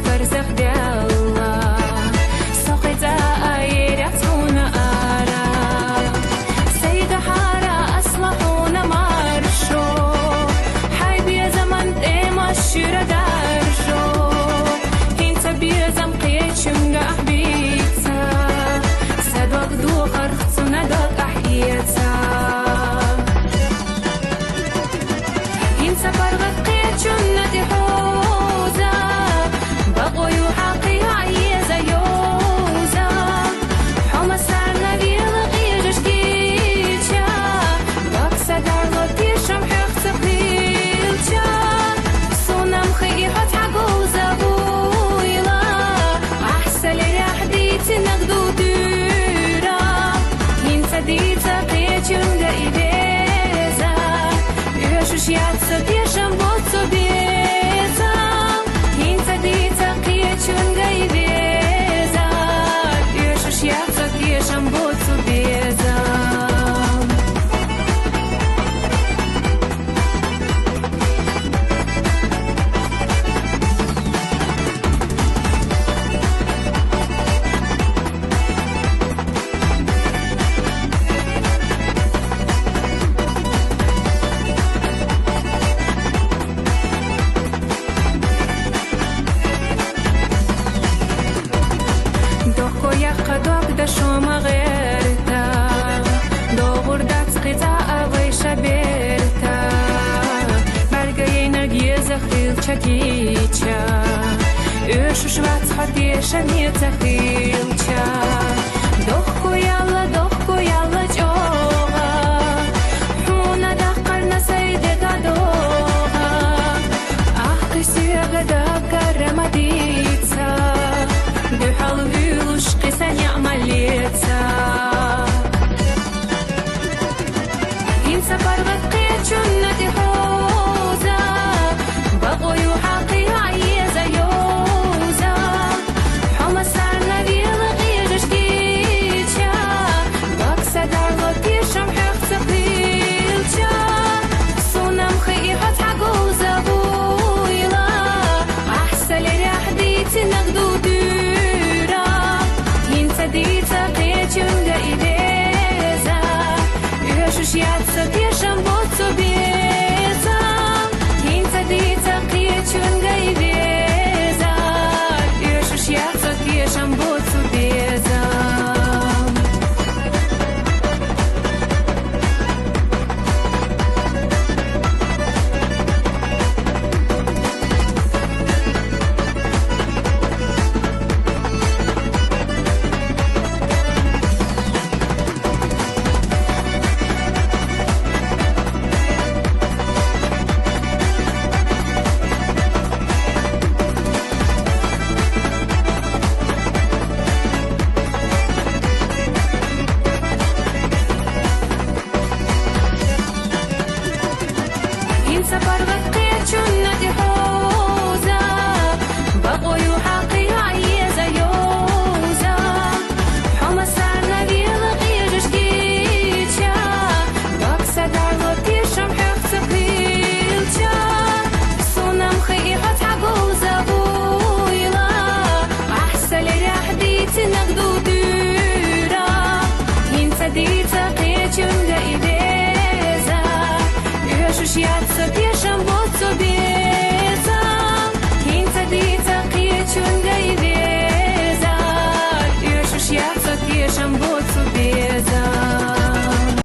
فرزخ ديالله سقيتا يرعتون آرا سيدة حارة أصلحون مارشو حيب يا زمن ماشيرة دارجو انت بيزم قيتشم أحبيتا صدق دوخر خصنا دق أحيتا انت برغت قيتشم ندي حوزة بقوا يحاقي عيزة يوزة حما سارنا بيلغي جشكيتشا بقسا دارغتي شمحيخ تقليلتشا صونام خيحت عقوزة بويلة أحسن لرحديتي نقدو دورا انت ديتا قيتشم دايبيزة يوشوش ياتسا بيشم بوتو بيزة انت ديتا قيتشم دايبيزة يوشوش ياتسا بيشم بوتو بيزة دوخو يقا دوك دا شوما غيرتا دوغور دات قطاع غيشا بيرتا برگي نرگيزة خيلچا كيچا يوشو شوات حديشا نيتا خيلچا دوخو يالا جوغا حونا دقرنا سيدي قدوغا اخي سيغا دقر مديتا بحال ويلوش قيسا نعمليتا انسا برغت قيتشون ندي حوزة بقوا يحاقي عيزة يوزة حما سارنا بيلغي جشكيتشا بقسا دارغتي شمحيخ تقليلتشا صونام خيحت عقوزة بويلة أحسن لرحديتي نقدو دورا انت ديتا قيتشم دايبيزة يوشوش ياتسا بيشم بوتو بيزة انت ديتا قيتشم دايبيزة يوشوش ياتسا بيشم بوتو بيزة انسا برغت قيتشم ندي حوزة بقوا يحاقي عيزة يوزة حما سارنا بيلغي جشكيتشا بقسا دارغتي شمحيخ